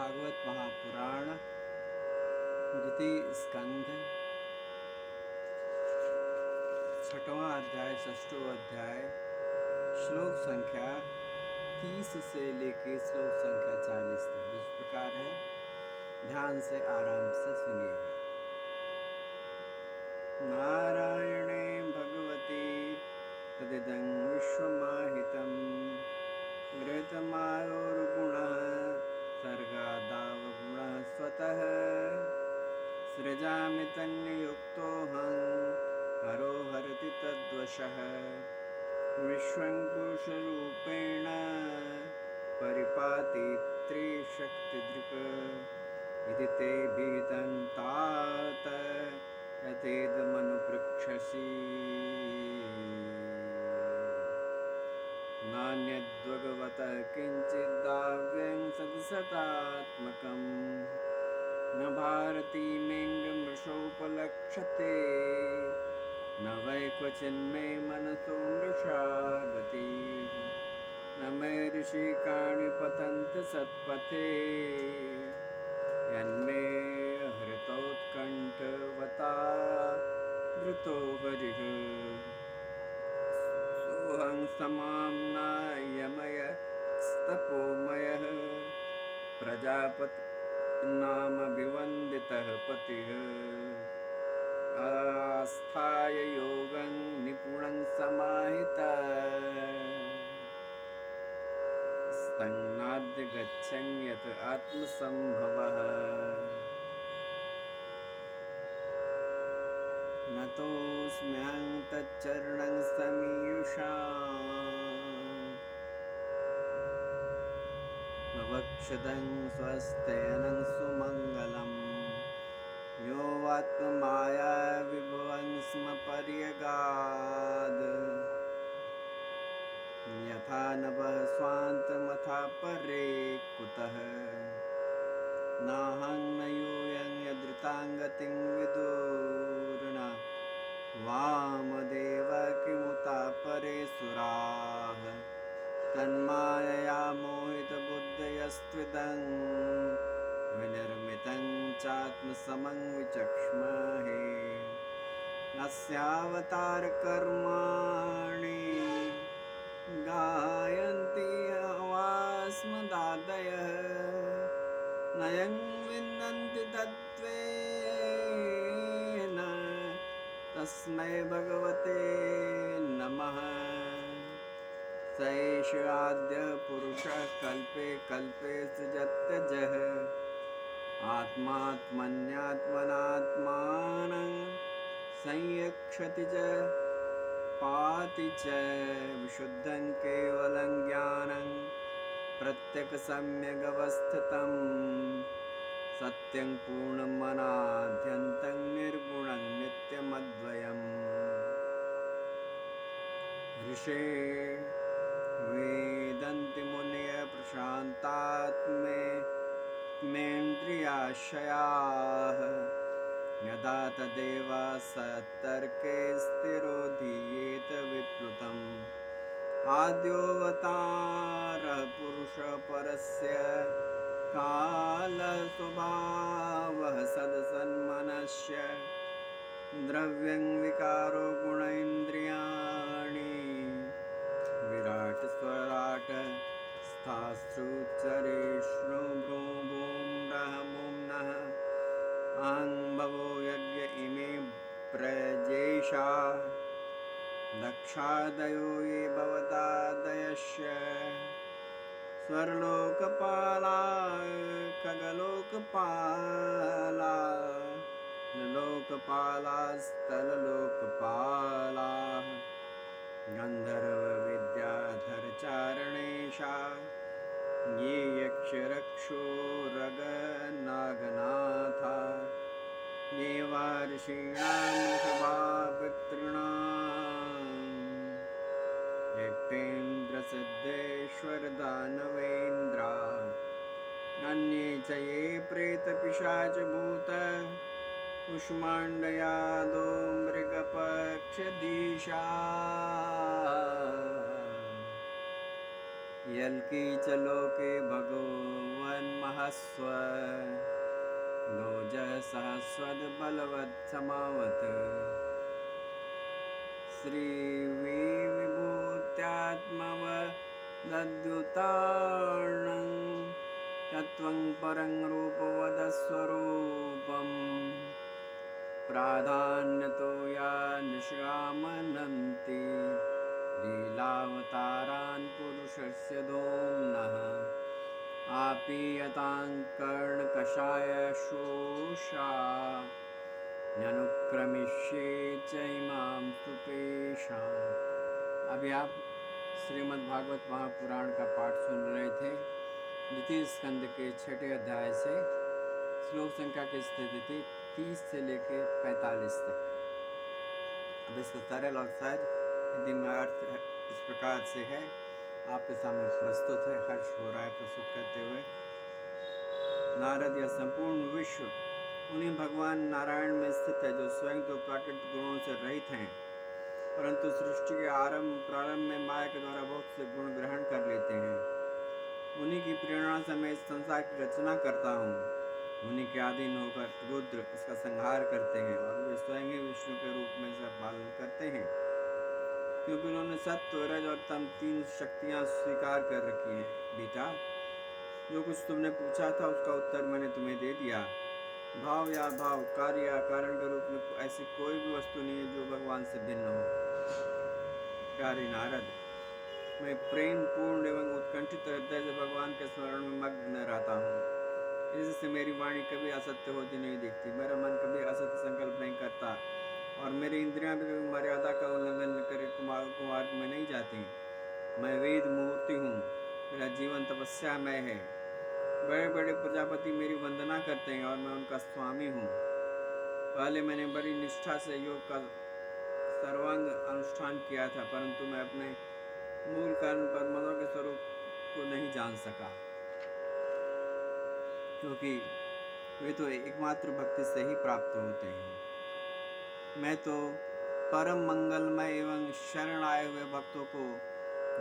भागवत महापुराण द्वितीय स्कंध छठवां अध्याय षष्ठो अध्याय श्लोक संख्या 30 से लेके श्लोक संख्या 40 तक इस प्रकार है। ध्यान से आराम से सुनिए। नारायणे भगवती तदिदं विश्वमाहितं घृतमायोर्गुणः सर्गादावगुणः स्वतः सृजामि तन्नियुक्तोऽहं हरो हरति तद्वशः विश्वं पुरुषरूपेण परिपाति त्रिशक्तिदृक् इति ते भीतं तात यथेदमनुपृक्षसि नान्यद्भगवतः किञ्चिद्दाव्यं सदसतात्मकम् न भारतीमेङ्गमृषोपलक्ष्यते न वै क्वचिन्मे मनसो मृषा गतिः न मे ऋषिकाणि पतन्ति सत्पथे यन्मे हृतोत्कण्ठवता धृतो हरिः सोऽहं समाम्नायमयस्तपोमयः प्रजापति नाम विवन्दितः पतिः आस्थाय योगं निपुणं समाहितः स्तङ्नाद्य गच्छन् यत् आत्मसम्भवः नतोऽस्म्यहं तच्चरणं समीयुषाम् वक्षदं स्वस्त्यनं सुमङ्गलं यो वात्ममाया विभवं स्म पर्यगाद् यथा नभः स्वान्तमथा परे कुतः नाहं न यूयं यदृताङ्गतिं विदुर्न वामदेव किमुता परे सुराः तन्मायया मोहितबुद्धयस्त्विदं विनिर्मितं चात्मसमं विचक्ष्महे अस्यावतारकर्माणि गायन्ति वास्मदादयः नयं विन्दन्ति तद्वेन तस्मै भगवते नमः स एष आद्यः पुरुषः कल्पे कल्पे सृजत्यजः आत्मात्मन्यात्मनात्मानं संयक्षति च पाति च विशुद्धं केवलं ज्ञानं प्रत्यक्षसम्यगवस्थितं सत्यं पूर्णम् अनाद्यन्तं निर्गुणं नित्यमद्वयम् ऋषे वेदन्ति मुनयः प्रशान्तात्मेन्द्रियाशयाः यदा तदेवा सत्तर्के स्थिरो धीयेत विप्लुतम् आद्योऽवतारः पुरुषः परस्य कालस्वभावः सदसन्मनस्य द्रव्यं विकारो गुणेन्द्रियाणि विराट स्वराट स्थाश्रुचरेष्णु भ्रूभूम्रहमुम्नः आङ्भवो यज्ञ इमे प्रजेशा दक्षादयो ये भवतादयस्य स्वर्लोकपाला खगलोकपाला लोकपालास्तललोकपालाः गन्धर्वविद्याधरचारणेशा ये यक्षरक्षोरगनागनाथा ये वा ऋषीणां ऋषभापितॄणां यक्तेन्द्रसिद्धेश्वरदानवेन्द्रा अन्ये च ये प्रेतपिशाचभूत कुष्माण्डयादो मृगपक्षधीशा यल्की च लोके भगवन्महत् स्व लोजसः स्वद्बलवत्समावत् श्रीविभूत्यात्मवदद्युतार्णं तत्त्वं परं रूपवदस्वरूपम् प्राधान्यतो या निष्कामनन्ति लीलावतारान् पुरुषस्य दोम्नः आपीयतां कर्णकषायशोषा न्यनुक्रमिष्ये च इमां सुपेशाम्। अभी आप श्रीमद् भागवत महापुराण का पाठ सुन रहे थे। द्वितीय स्कंद के 6 अध्याय से श्लोक संख्या की स्थिति थी 30 से लेकर 45 तक। अब इसका सरल और सहज हिंदी में अर्थ इस प्रकार से है, आपके सामने प्रस्तुत है। हर्ष हो रहा है प्रस्तुत करते हुए। नारद या संपूर्ण विश्व उन्हीं भगवान नारायण में स्थित है जो स्वयं तो प्राकृतिक गुणों से रहित हैं, परंतु सृष्टि के प्रारंभ में माया के द्वारा बहुत से गुण ग्रहण कर लेते हैं। उन्हीं की प्रेरणा से मैं इस संसार की रचना करता हूँ। उन्हीं के अधीन होकर रुद्र इसका संहार करते हैं और वे स्वयं ही विष्णु के रूप में इसका पालन करते हैं, क्योंकि उन्होंने सत्व, रज और तम 3 शक्तियाँ स्वीकार कर रखी हैं। बेटा, जो कुछ तुमने पूछा था उसका उत्तर मैंने तुम्हें दे दिया। भाव या भाव, कार्य या कारण के रूप में ऐसी कोई भी वस्तु नहीं है जो भगवान से भिन्न हो। प्यारे नारद, मैं प्रेम पूर्ण एवं उत्कंठित हृदय से भगवान के स्मरण में मग्न रहता हूँ। इससे मेरी वाणी कभी असत्य होती नहीं दिखती, मेरा मन कभी असत्य संकल्प नहीं करता और मेरी इंद्रियां भी कभी मर्यादा का उल्लंघन करे कुमार्ग में नहीं जाती। मैं वेद मूर्ति हूँ, मेरा जीवन तपस्यामय है। बड़े बड़े प्रजापति मेरी वंदना करते हैं और मैं उनका स्वामी हूँ। पहले मैंने बड़ी निष्ठा से योग का सर्वांग अनुष्ठान किया था, परंतु मैं अपने मूल कारण परमात्मा के स्वरूप को नहीं जान सका, क्योंकि वे तो एकमात्र भक्ति से ही प्राप्त होते हैं। मैं तो परम मंगलमय एवं शरण आए हुए भक्तों को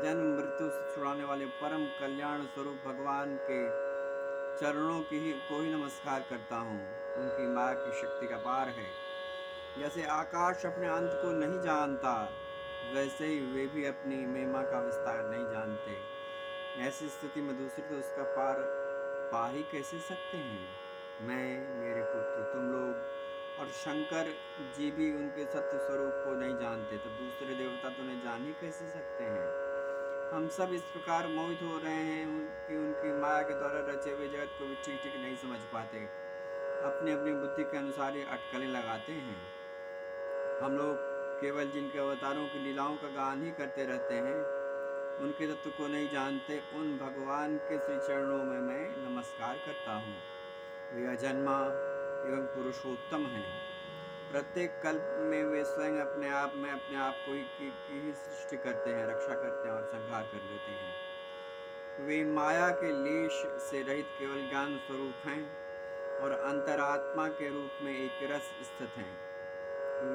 जन्म मृत्यु से छुड़ाने वाले परम कल्याण स्वरूप भगवान के चरणों को ही नमस्कार करता हूँ। उनकी माया की शक्ति का पार है। जैसे आकाश अपने अंत को नहीं जानता, वैसे ही वे भी अपनी महिमा का विस्तार नहीं जानते। ऐसी स्थिति में दूसरे तो उसका पार पा ही कैसे सकते हैं। मैं, मेरे पुत्र, तुम लोग और शंकर जी भी उनके सत्य स्वरूप को नहीं जानते, तब दूसरे देवता तो उन्हें जान ही कैसे सकते हैं। हम सब इस प्रकार मोहित हो रहे हैं कि उनकी माया के द्वारा रचे हुए जगत को भी ठीक ठीक नहीं समझ पाते, अपनी अपनी बुद्धि के अनुसार ही अटकलें लगाते हैं। हम लोग केवल जिनके अवतारों की लीलाओं का गान ही करते रहते हैं, उनके तत्व को नहीं जानते। उन भगवान के श्री चरणों में मैं नमस्कार करता हूँ। वे अजन्मा एवं पुरुषोत्तम हैं। प्रत्येक कल्प में वे स्वयं अपने आप को ही सृष्टि करते हैं, रक्षा करते हैं और संहार कर लेते हैं। वे माया के लेश से रहित केवल ज्ञान स्वरूप हैं और अंतरात्मा के रूप में एक रस स्थित हैं।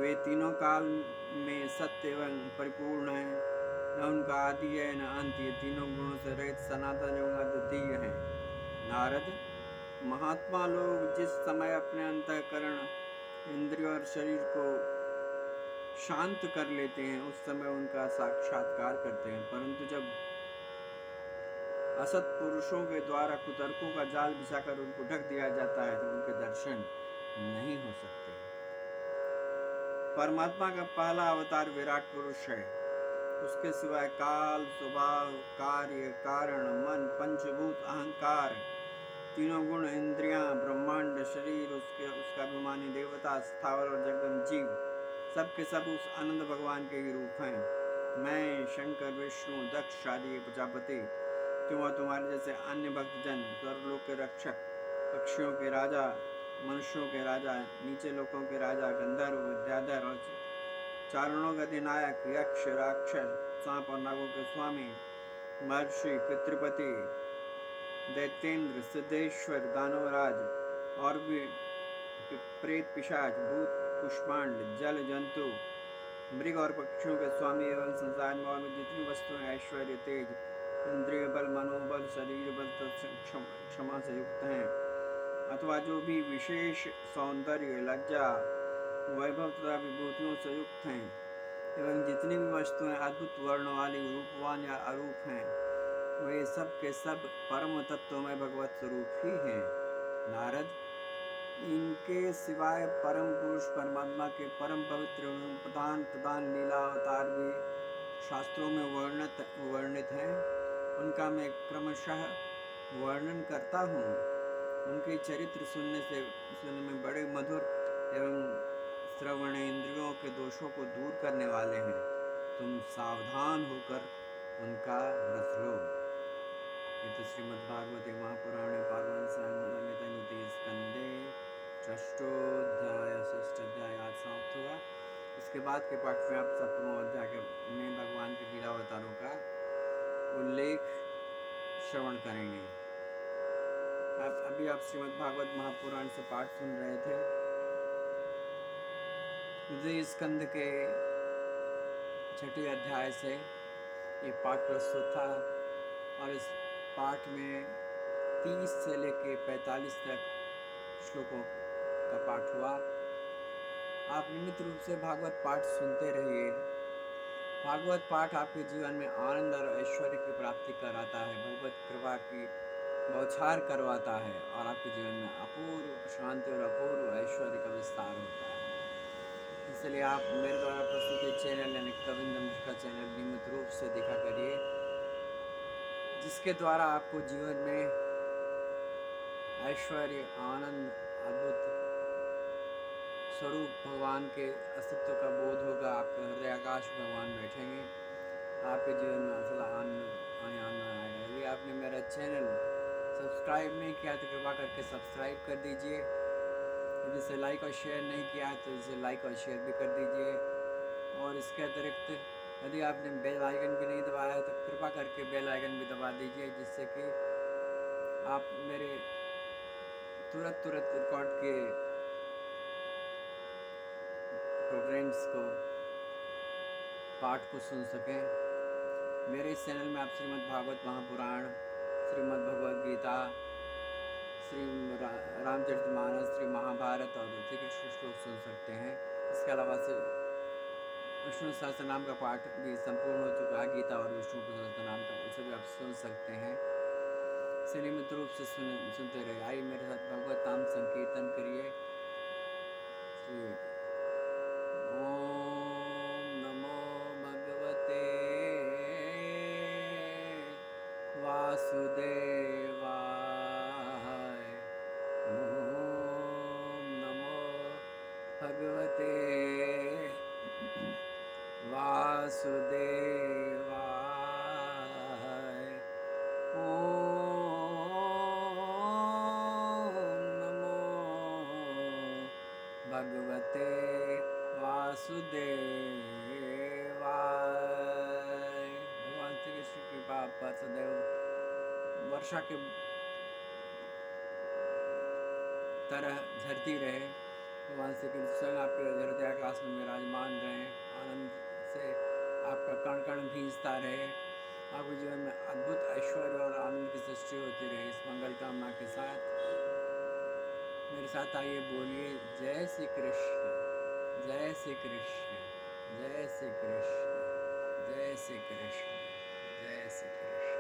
वे तीनों काल में सत्य एवं परिपूर्ण हैं, न उनका आदि है न अंत। ये तीनों गुणों से रहित सनातन एवं अद्वितीय हैं। नारद, महात्मा लोग जिस समय अपने अंतःकरण, इंद्रिय और शरीर को शांत कर लेते हैं, उस समय उनका साक्षात्कार करते हैं, परंतु जब असत पुरुषों के द्वारा कुतर्कों का जाल बिछाकर उनको ढक दिया जाता है, तो उनके दर्शन नहीं हो सकते। परमात्मा का पहला अवतार विराट पुरुष है। उसके सिवाय काल, स्वभाव, कार्य, कारण, मन, पंचभूत, अहंकार, तीनों गुण, इंद्रियां, ब्रह्मांड, शरीर, उसका अभिमानी देवता, स्थावर और जगदम जीव, सब के सब उस आनंद भगवान के ही रूप हैं। मैं, शंकर, विष्णु, दक्ष आदि प्रजापति, तुम और तुम्हारे जैसे अन्य भक्तजन, स्वर्गलोक के रक्षक, पक्षियों के राजा, मनुष्यों के राजा, नीचे लोकों के राजा, गंधर्व, विद्याधर और चारणों का अधिनायक, यक्ष, राक्षस, सांप और नागों के स्वामी, महर्षि, पितृपति, दैत्येंद्र, सिद्धेश्वर, दानवराज और भी प्रेत, पिशाच, भूत, पुष्पांड, जल जंतु, मृग और पक्षियों के स्वामी एवं संसार में और जितनी वस्तुएं ऐश्वर्य, तेज, इंद्रिय बल, मनोबल, शरीर बल तथा क्षमा से युक्त हैं, अथवा जो भी विशेष सौंदर्य, लज्जा, वैभव तथा विभूतियों से युक्त हैं, एवं जितनी भी वस्तुएं अद्भुत वर्ण वाली, रूपवान या अरूप हैं, वे सब के सब परम तत्व में भगवत स्वरूप ही हैं। नारद, इनके सिवाय परम पुरुष परमात्मा के परम पवित्र एवं प्रधान प्रधान लीला अवतार भी शास्त्रों में वर्णित हैं। उनका मैं क्रमशः वर्णन करता हूँ। उनके चरित्र सुनने में बड़े मधुर एवं श्रवण इंद्रियों के दोषों को दूर करने वाले हैं। तुम सावधान होकर उनका रस लो। ये तो श्रीमद्भागवते महापुराणे पार्वती स्कंदे षष्ठोध्याय षष्ठाध्याय आज समाप्त हुआ। इसके बाद के पाठ में आप सप्तमों अध्याय में भगवान के लीला अवतारों का उल्लेख श्रवण करेंगे। अभी आप श्रीमद्भागवत महापुराण से पाठ सुन रहे थे। द्वितीय स्कंद के छठे अध्याय से ये पाठ प्रस्तुत था और इस पाठ में 30 से लेके 45 तक श्लोकों का पाठ हुआ। आप नियमित रूप से भागवत पाठ सुनते रहिए। भागवत पाठ आपके जीवन में आनंद और ऐश्वर्य की प्राप्ति कराता है, भगवत कृपा की बौछार करवाता है और आपके जीवन में अपूर्व शांति और अपूर्व ऐश्वर्य का विस्तार होता है। इसलिए आप मेरे द्वारा प्रस्तुत चैनल यानी कविंदम का चैनल नियमित रूप से देखा करिए, जिसके द्वारा आपको जीवन में ऐश्वर्य, आनंद, अद्भुत स्वरूप भगवान के अस्तित्व का बोध होगा। आपके हृदय आकाश भगवान बैठेंगे, आपके जीवन में असल आनंद आएगा। यदि आपने मेरा चैनल सब्सक्राइब नहीं किया तो कृपा करके सब्सक्राइब कर दीजिए। यदि इसे लाइक और शेयर नहीं किया है तो इसे लाइक और शेयर भी कर दीजिए। और इसके अतिरिक्त यदि आपने बेल आइकन भी नहीं दबाया है तो कृपा करके बेल आइकन भी दबा दीजिए, जिससे कि आप मेरे तुरंत रिकॉर्ड किए प्रोग्राम्स को, पाठ को सुन सकें। मेरे इस चैनल में आप श्रीमद् भागवत महापुराण, श्रीमद् भगवद गीता, श्री रामचरितमानस, श्री महाभारत और श्री कृष्ण श्लोक सुन सकते हैं। इसके अलावा से विष्णु सहस्त्रनाम का पाठ भी संपूर्ण हो चुका है, गीता और विष्णु सहस्त्रनाम का, उसे भी आप सुन सकते हैं। इसे नियमित रूप से सुनते रहिए। आइए मेरे साथ भगवत नाम संकीर्तन करिए। ओम नमो भगवते वासुदेवाय। ओम नमो भगवते वासुदेवाय। भगवते वासुदेवाय। भगवान श्री कृष्ण की कृपा पर सदैव वर्षा के तरह झरती रहे। भगवान श्री कृष्ण स्वयं आपके हृदय आकाश में विराजमान रहे, आनंद से आपका कण कण भींजता रहे, आपके जीवन में अद्भुत ऐश्वर्य और आनंद की सृष्टि होती रहे। इस मंगल कामना के साथ मेरे साथ आइए, बोलिए जय श्री कृष्ण, जय श्री कृष्ण, जय श्री कृष्ण, जय श्री कृष्ण।